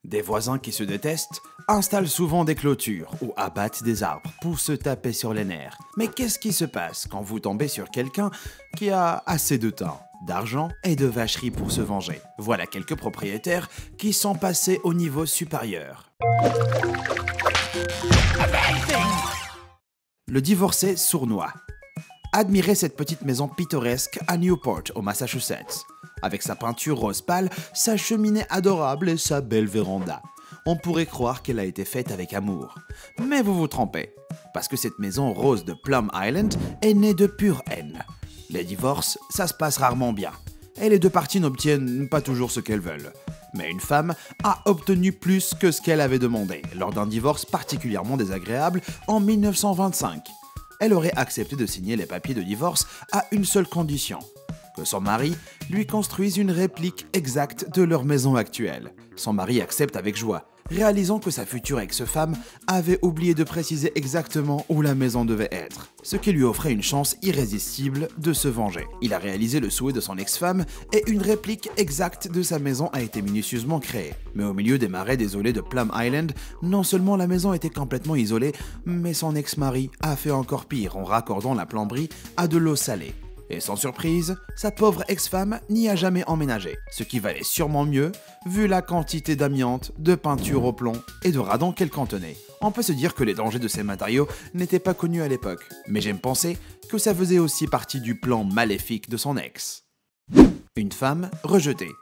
Des voisins qui se détestent installent souvent des clôtures ou abattent des arbres pour se taper sur les nerfs. Mais qu'est-ce qui se passe quand vous tombez sur quelqu'un qui a assez de temps, d'argent et de vacherie pour se venger? Voilà quelques propriétaires qui sont passés au niveau supérieur. Le divorcé sournois. Admirez cette petite maison pittoresque à Newport, au Massachusetts. Avec sa peinture rose pâle, sa cheminée adorable et sa belle véranda. On pourrait croire qu'elle a été faite avec amour. Mais vous vous trompez, parce que cette maison rose de Plum Island est née de pure haine. Les divorces, ça se passe rarement bien. Et les deux parties n'obtiennent pas toujours ce qu'elles veulent. Mais une femme a obtenu plus que ce qu'elle avait demandé, lors d'un divorce particulièrement désagréable en 1925. Elle aurait accepté de signer les papiers de divorce à une seule condition, que son mari lui construise une réplique exacte de leur maison actuelle. Son mari accepte avec joie, réalisant que sa future ex-femme avait oublié de préciser exactement où la maison devait être, ce qui lui offrait une chance irrésistible de se venger. Il a réalisé le souhait de son ex-femme et une réplique exacte de sa maison a été minutieusement créée. Mais au milieu des marais désolés de Plum Island, non seulement la maison était complètement isolée, mais son ex-mari a fait encore pire en raccordant la plomberie à de l'eau salée. Et sans surprise, sa pauvre ex-femme n'y a jamais emménagé, ce qui valait sûrement mieux, vu la quantité d'amiante, de peinture au plomb et de radon qu'elle contenait. On peut se dire que les dangers de ces matériaux n'étaient pas connus à l'époque, mais j'aime penser que ça faisait aussi partie du plan maléfique de son ex. Une femme rejetée.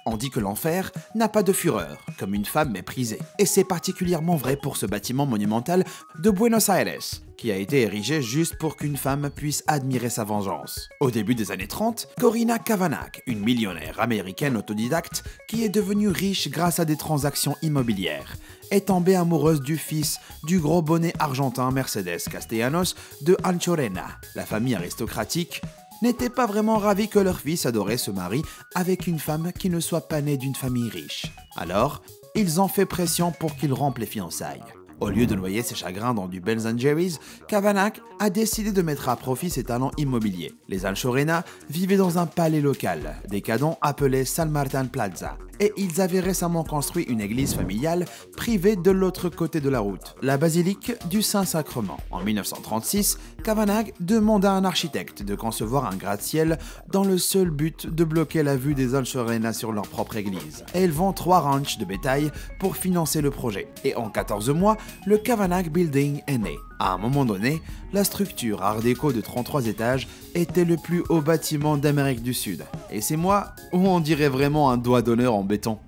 On dit que l'enfer n'a pas de fureur, comme une femme méprisée. Et c'est particulièrement vrai pour ce bâtiment monumental de Buenos Aires, qui a été érigé juste pour qu'une femme puisse admirer sa vengeance. Au début des années 30, Corinna Kavanagh, une millionnaire américaine autodidacte qui est devenue riche grâce à des transactions immobilières, est tombée amoureuse du fils du gros bonnet argentin Mercedes Castellanos de Anchorena. La famille aristocratique n'était pas vraiment ravie que leur fils adoré se marie avec une femme qui ne soit pas née d'une famille riche. Alors, ils ont fait pression pour qu'il rompe les fiançailles. Au lieu de noyer ses chagrins dans du Ben & Jerry's, Kavanagh a décidé de mettre à profit ses talents immobiliers. Les Anchorena vivaient dans un palais local, décadent appelé San Martin Plaza, et ils avaient récemment construit une église familiale privée de l'autre côté de la route, la basilique du Saint-Sacrement. En 1936, Kavanagh demanda à un architecte de concevoir un gratte-ciel dans le seul but de bloquer la vue des Anchorena sur leur propre église. Et ils vendent 3 ranchs de bétail pour financer le projet. Et en 14 mois, le Kavanagh Building est né. À un moment donné, la structure art déco de 33 étages était le plus haut bâtiment d'Amérique du Sud. Et c'est moi où on dirait vraiment un doigt d'honneur en béton.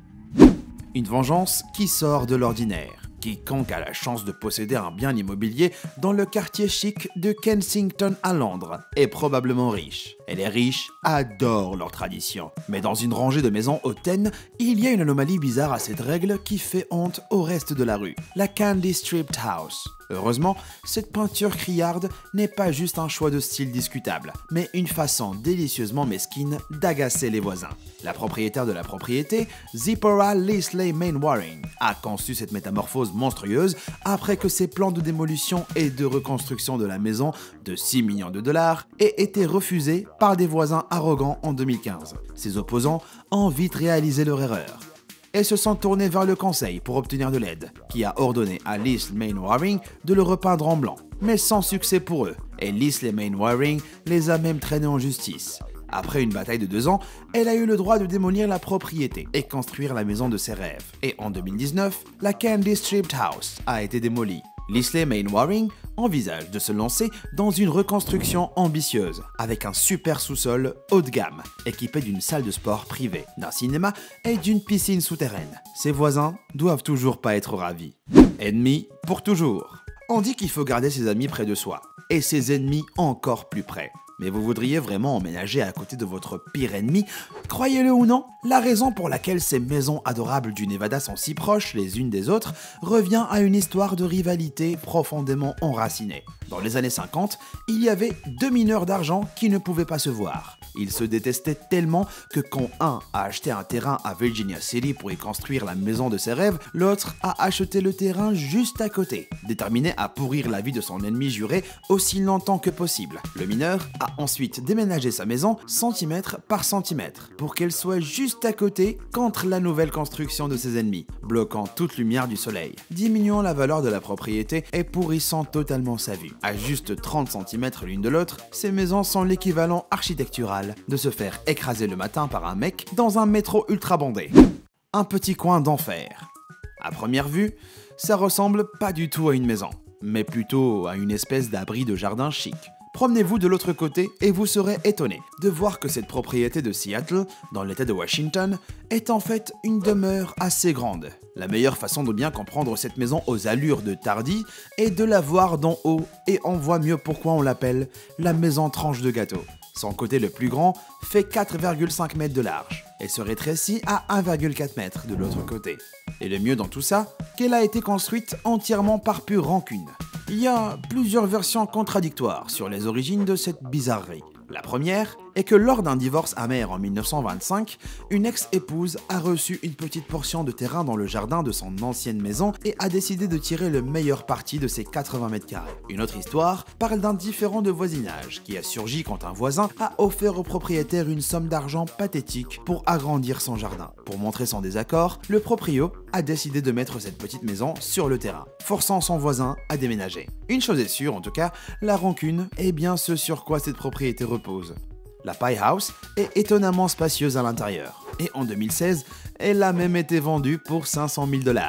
Une vengeance qui sort de l'ordinaire. Quiconque a la chance de posséder un bien immobilier dans le quartier chic de Kensington à Londres est probablement riche. Et les riches adorent leur tradition. Mais dans une rangée de maisons hautaines, il y a une anomalie bizarre à cette règle qui fait honte au reste de la rue. La Candy Stripped House. Heureusement, cette peinture criarde n'est pas juste un choix de style discutable, mais une façon délicieusement mesquine d'agacer les voisins. La propriétaire de la propriété, Zipporah Leslie Mainwaring, a conçu cette métamorphose monstrueuse après que ses plans de démolition et de reconstruction de la maison de 6 millions de dollars aient été refusés par des voisins arrogants en 2015. Ses opposants ont vite réalisé leur erreur et se sont tournés vers le conseil pour obtenir de l'aide, qui a ordonné à Leslie Mainwaring de le repeindre en blanc, mais sans succès pour eux, et Leslie Mainwaring les a même traînés en justice. Après une bataille de 2 ans, elle a eu le droit de démolir la propriété et construire la maison de ses rêves. Et en 2019, la Candy Stripped House a été démolie. Leslie Mainwaring envisage de se lancer dans une reconstruction ambitieuse, avec un super sous-sol haut de gamme, équipé d'une salle de sport privée, d'un cinéma et d'une piscine souterraine. Ses voisins doivent toujours pas être ravis. Ennemis pour toujours. On dit qu'il faut garder ses amis près de soi, et ses ennemis encore plus près. Mais vous voudriez vraiment emménager à côté de votre pire ennemi? Croyez-le ou non, la raison pour laquelle ces maisons adorables du Nevada sont si proches les unes des autres revient à une histoire de rivalité profondément enracinée. Dans les années 50, il y avait deux mineurs d'argent qui ne pouvaient pas se voir. Ils se détestaient tellement que quand un a acheté un terrain à Virginia City pour y construire la maison de ses rêves, l'autre a acheté le terrain juste à côté, déterminé à pourrir la vie de son ennemi juré aussi longtemps que possible. Le mineur a ensuite déménagé sa maison centimètre par centimètre pour qu'elle soit juste à côté contre la nouvelle construction de ses ennemis, bloquant toute lumière du soleil, diminuant la valeur de la propriété et pourrissant totalement sa vue. À juste 30 cm l'une de l'autre, ces maisons sont l'équivalent architectural de se faire écraser le matin par un mec dans un métro ultra bondé. Un petit coin d'enfer. À première vue, ça ressemble pas du tout à une maison, mais plutôt à une espèce d'abri de jardin chic. Promenez-vous de l'autre côté et vous serez étonné de voir que cette propriété de Seattle, dans l'État de Washington, est en fait une demeure assez grande. La meilleure façon de bien comprendre cette maison aux allures de Tardy est de la voir d'en haut et on voit mieux pourquoi on l'appelle la maison tranche de gâteau. Son côté le plus grand fait 4,5 mètres de large et se rétrécit à 1,4 mètres de l'autre côté. Et le mieux dans tout ça, qu'elle a été construite entièrement par pure rancune. Il y a plusieurs versions contradictoires sur les origines de cette bizarrerie. La première est que lors d'un divorce amer en 1925, une ex-épouse a reçu une petite portion de terrain dans le jardin de son ancienne maison et a décidé de tirer le meilleur parti de ses 80 mètres carrés. Une autre histoire parle d'un différend de voisinage qui a surgi quand un voisin a offert au propriétaire une somme d'argent pathétique pour agrandir son jardin. Pour montrer son désaccord, le proprio a décidé de mettre cette petite maison sur le terrain, forçant son voisin à déménager. Une chose est sûre en tout cas, la rancune est bien ce sur quoi cette propriété repose. La Pie House est étonnamment spacieuse à l'intérieur, et en 2016, elle a même été vendue pour 500 000 $.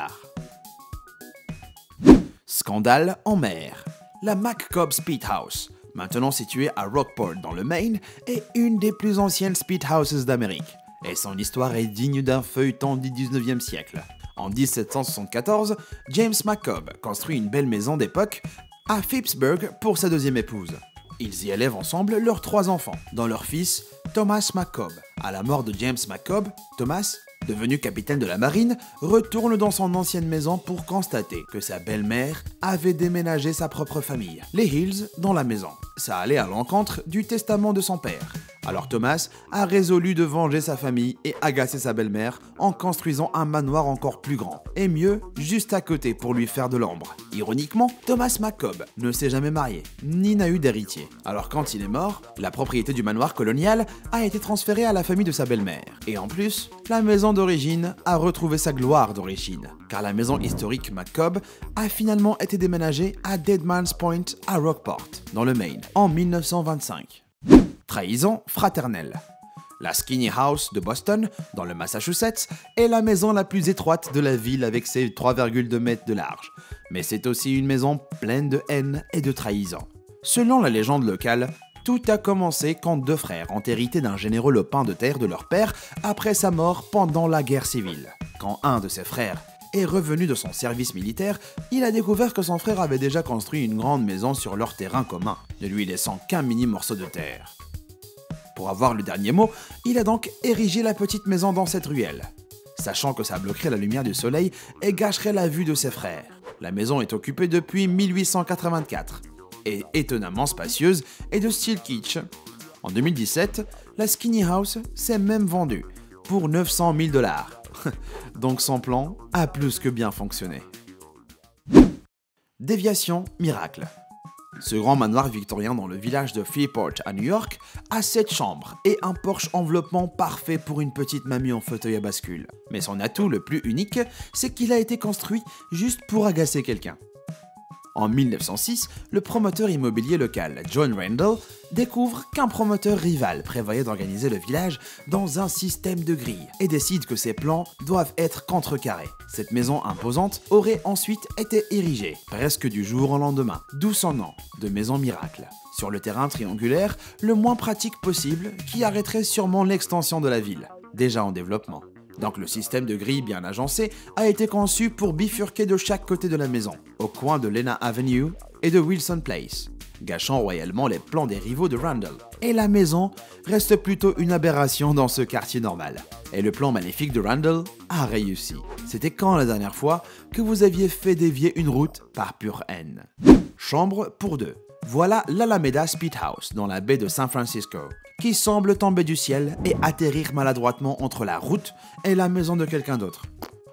Scandale en mer. La McCobb Speedhouse, maintenant située à Rockport dans le Maine, est une des plus anciennes speedhouses d'Amérique, et son histoire est digne d'un feuilleton du 19e siècle. En 1774, James McCobb construit une belle maison d'époque à Phippsburg pour sa deuxième épouse. Ils y élèvent ensemble leurs 3 enfants, dont leur fils Thomas McCobb. À la mort de James McCobb, Thomas, devenu capitaine de la marine, retourne dans son ancienne maison pour constater que sa belle-mère avait déménagé sa propre famille, les Hills, dans la maison. Ça allait à l'encontre du testament de son père. Alors Thomas a résolu de venger sa famille et agacer sa belle-mère en construisant un manoir encore plus grand, et mieux, juste à côté pour lui faire de l'ombre. Ironiquement, Thomas McCobb ne s'est jamais marié, ni n'a eu d'héritier. Alors quand il est mort, la propriété du manoir colonial a été transférée à la famille de sa belle-mère. Et en plus, la maison d'origine a retrouvé sa gloire d'origine, car la maison historique McCobb a finalement été déménagée à Deadman's Point à Rockport, dans le Maine, en 1925. Trahison fraternelle. La Skinny House de Boston, dans le Massachusetts, est la maison la plus étroite de la ville avec ses 3,2 mètres de large. Mais c'est aussi une maison pleine de haine et de trahison. Selon la légende locale, tout a commencé quand 2 frères ont hérité d'un généreux lopin de terre de leur père après sa mort pendant la guerre civile. Quand un de ses frères est revenu de son service militaire, il a découvert que son frère avait déjà construit une grande maison sur leur terrain commun, ne lui laissant qu'un mini morceau de terre. Pour avoir le dernier mot, il a donc érigé la petite maison dans cette ruelle, sachant que ça bloquerait la lumière du soleil et gâcherait la vue de ses frères. La maison est occupée depuis 1884, est étonnamment spacieuse et de style kitsch. En 2017, la Skinny House s'est même vendue pour 900 000 $. Donc son plan a plus que bien fonctionné. Déviation miracle. Ce grand manoir victorien dans le village de Freeport à New York a 7 chambres et un porche enveloppement parfait pour une petite mamie en fauteuil à bascule. Mais son atout le plus unique, c'est qu'il a été construit juste pour agacer quelqu'un. En 1906, le promoteur immobilier local John Randall découvre qu'un promoteur rival prévoyait d'organiser le village dans un système de grilles et décide que ses plans doivent être contrecarrés. Cette maison imposante aurait ensuite été érigée, presque du jour au lendemain, d'où son nom de maison miracle, sur le terrain triangulaire le moins pratique possible qui arrêterait sûrement l'extension de la ville, déjà en développement. Donc le système de grilles bien agencé a été conçu pour bifurquer de chaque côté de la maison, au coin de Lena Avenue et de Wilson Place, gâchant royalement les plans des rivaux de Randall. Et la maison reste plutôt une aberration dans ce quartier normal. Et le plan maléfique de Randall a réussi. C'était quand la dernière fois que vous aviez fait dévier une route par pure haine? Chambre pour 2. Voilà l'Alameda Speedhouse dans la baie de San Francisco, qui semble tomber du ciel et atterrir maladroitement entre la route et la maison de quelqu'un d'autre.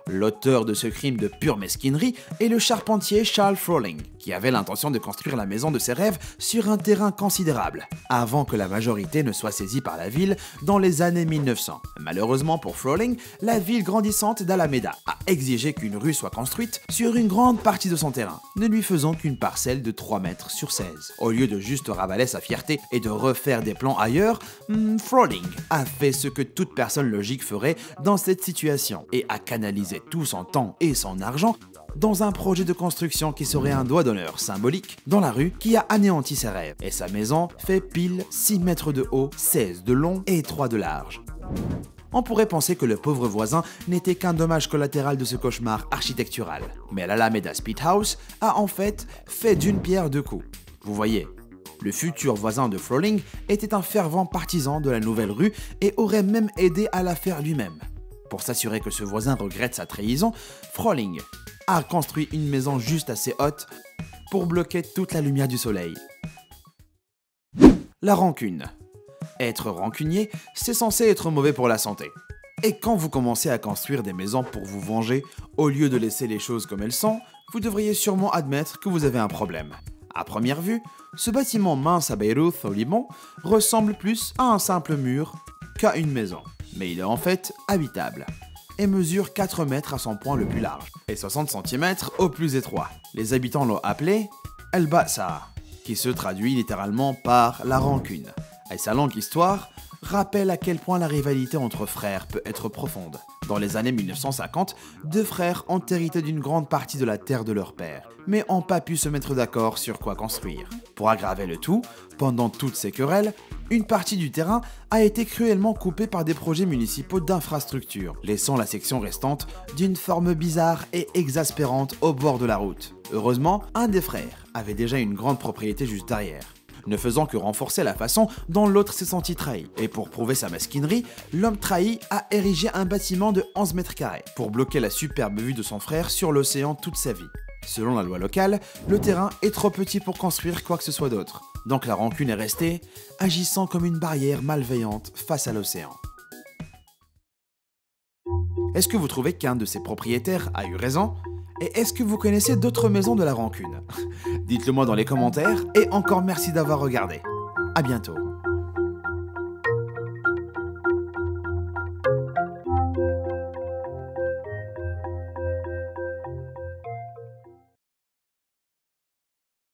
L'auteur de ce crime de pure mesquinerie est le charpentier Charles Froling, qui avait l'intention de construire la maison de ses rêves sur un terrain considérable, avant que la majorité ne soit saisie par la ville dans les années 1900. Malheureusement pour Froling, la ville grandissante d'Alameda a exigé qu'une rue soit construite sur une grande partie de son terrain, ne lui faisant qu'une parcelle de 3 mètres sur 16. Au lieu de juste ravaler sa fierté et de refaire des plans ailleurs, Froling a fait ce que toute personne logique ferait dans cette situation et a canalisé tout son temps et son argent dans un projet de construction qui serait un doigt d'honneur symbolique dans la rue qui a anéanti ses rêves. Et sa maison fait pile 6 mètres de haut, 16 de long et 3 de large. On pourrait penser que le pauvre voisin n'était qu'un dommage collatéral de ce cauchemar architectural. Mais l'Alameda Speedhouse a en fait d'une pierre deux coups. Vous voyez, le futur voisin de Froling était un fervent partisan de la nouvelle rue et aurait même aidé à la faire lui-même. Pour s'assurer que ce voisin regrette sa trahison, Froling a construit une maison juste assez haute pour bloquer toute la lumière du soleil. La rancune. Être rancunier, c'est censé être mauvais pour la santé. Et quand vous commencez à construire des maisons pour vous venger, au lieu de laisser les choses comme elles sont, vous devriez sûrement admettre que vous avez un problème. À première vue, ce bâtiment mince à Beyrouth, au Liban, ressemble plus à un simple mur qu'à une maison. Mais il est en fait habitable et mesure 4 mètres à son point le plus large et 60 cm au plus étroit. Les habitants l'ont appelé El Ba'sa, qui se traduit littéralement par la rancune. Et sa longue histoire rappelle à quel point la rivalité entre frères peut être profonde. Dans les années 1950, 2 frères ont hérité d'une grande partie de la terre de leur père, mais n'ont pas pu se mettre d'accord sur quoi construire. Pour aggraver le tout, pendant toutes ces querelles, une partie du terrain a été cruellement coupée par des projets municipaux d'infrastructure, laissant la section restante d'une forme bizarre et exaspérante au bord de la route. Heureusement, un des frères avait déjà une grande propriété juste derrière, ne faisant que renforcer la façon dont l'autre s'est senti trahi. Et pour prouver sa mesquinerie, l'homme trahi a érigé un bâtiment de 11 mètres carrés pour bloquer la superbe vue de son frère sur l'océan toute sa vie. Selon la loi locale, le terrain est trop petit pour construire quoi que ce soit d'autre. Donc la rancune est restée, agissant comme une barrière malveillante face à l'océan. Est-ce que vous trouvez qu'un de ses propriétaires a eu raison ? Et est-ce que vous connaissez d'autres maisons de la rancune ? Dites-le moi dans les commentaires et encore merci d'avoir regardé. À bientôt.